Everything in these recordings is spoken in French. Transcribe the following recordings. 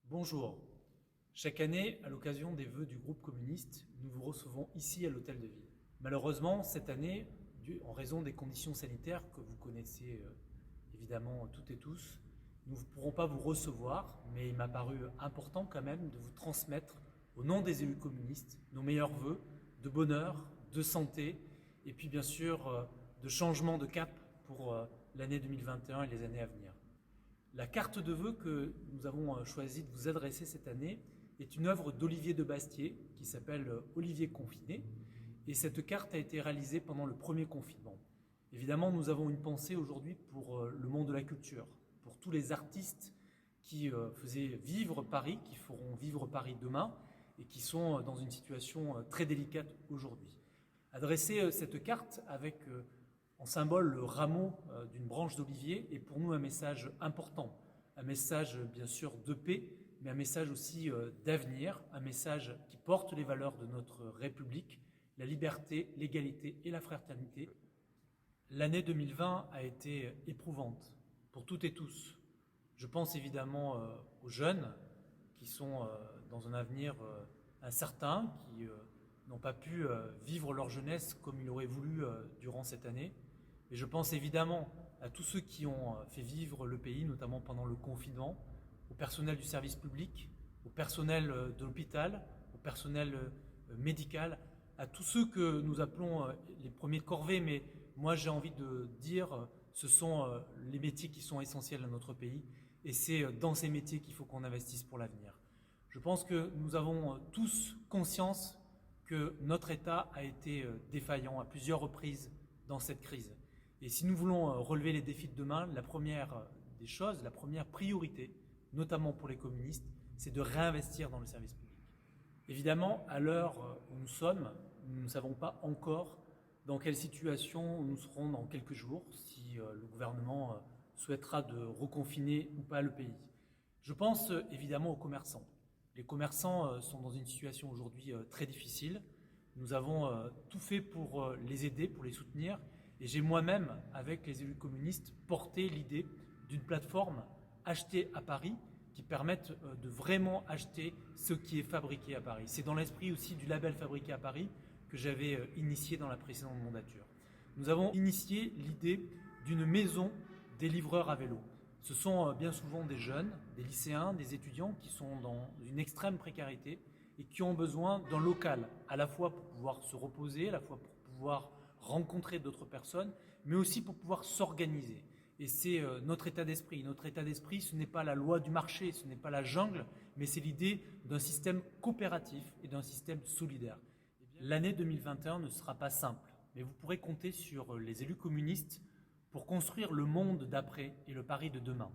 Bonjour. Chaque année, à l'occasion des vœux du groupe communiste, nous vous recevons ici à l'Hôtel de Ville. Malheureusement, cette année, en raison des conditions sanitaires que vous connaissez évidemment toutes et tous, nous ne pourrons pas vous recevoir, mais il m'a paru important quand même de vous transmettre, au nom des élus communistes, nos meilleurs vœux de bonheur, de santé, et puis bien sûr de changement de cap pour l'année 2021 et les années à venir. La carte de vœux que nous avons choisi de vous adresser cette année est une œuvre d'Olivier de Bastier qui s'appelle Olivier Confiné, et cette carte a été réalisée pendant le premier confinement. Évidemment, nous avons une pensée aujourd'hui pour le monde de la culture, pour tous les artistes qui faisaient vivre Paris, qui feront vivre Paris demain et qui sont dans une situation très délicate aujourd'hui. Adresser cette carte avec en symbole le rameau d'une branche d'olivier est pour nous un message important, un message bien sûr de paix, mais un message aussi d'avenir, un message qui porte les valeurs de notre République, la liberté, l'égalité et la fraternité. L'année 2020 a été éprouvante pour toutes et tous. Je pense évidemment aux jeunes qui sont dans un avenir incertain, qui n'ont pas pu vivre leur jeunesse comme ils l'auraient voulu durant cette année. Et je pense évidemment à tous ceux qui ont fait vivre le pays, notamment pendant le confinement, au personnel du service public, au personnel de l'hôpital, au personnel médical, à tous ceux que nous appelons les premiers de corvée, mais moi j'ai envie de dire ce sont les métiers qui sont essentiels à notre pays et c'est dans ces métiers qu'il faut qu'on investisse pour l'avenir. Je pense que nous avons tous conscience que notre État a été défaillant à plusieurs reprises dans cette crise. Et si nous voulons relever les défis de demain, la première des choses, la première priorité, notamment pour les communistes, c'est de réinvestir dans le service public. Évidemment, à l'heure où nous sommes, nous ne savons pas encore dans quelle situation nous serons dans quelques jours, si le gouvernement souhaitera de reconfiner ou pas le pays. Je pense évidemment aux commerçants. Les commerçants sont dans une situation aujourd'hui très difficile. Nous avons tout fait pour les aider, pour les soutenir. Et j'ai moi-même, avec les élus communistes, porté l'idée d'une plateforme achetée à Paris qui permette de vraiment acheter ce qui est fabriqué à Paris. C'est dans l'esprit aussi du label fabriqué à Paris que j'avais initié dans la précédente mandature. Nous avons initié l'idée d'une maison des livreurs à vélo. Ce sont bien souvent des jeunes, des lycéens, des étudiants qui sont dans une extrême précarité et qui ont besoin d'un local, à la fois pour pouvoir se reposer, à la fois pour pouvoir rencontrer d'autres personnes, mais aussi pour pouvoir s'organiser. Et c'est notre état d'esprit. Notre état d'esprit, ce n'est pas la loi du marché, ce n'est pas la jungle, mais c'est l'idée d'un système coopératif et d'un système solidaire. L'année 2021 ne sera pas simple, mais vous pourrez compter sur les élus communistes pour construire le monde d'après et le Paris de demain.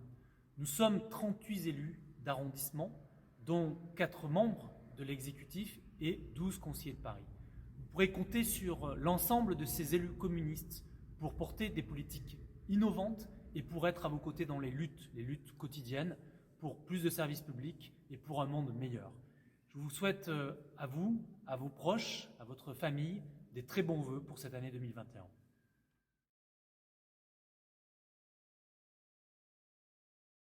Nous sommes 38 élus d'arrondissement, dont 4 membres de l'exécutif et 12 conseillers de Paris. Vous pourrez compter sur l'ensemble de ces élus communistes pour porter des politiques innovantes et pour être à vos côtés dans les luttes quotidiennes, pour plus de services publics et pour un monde meilleur. Je vous souhaite à vous, à vos proches, à votre famille, des très bons vœux pour cette année 2021.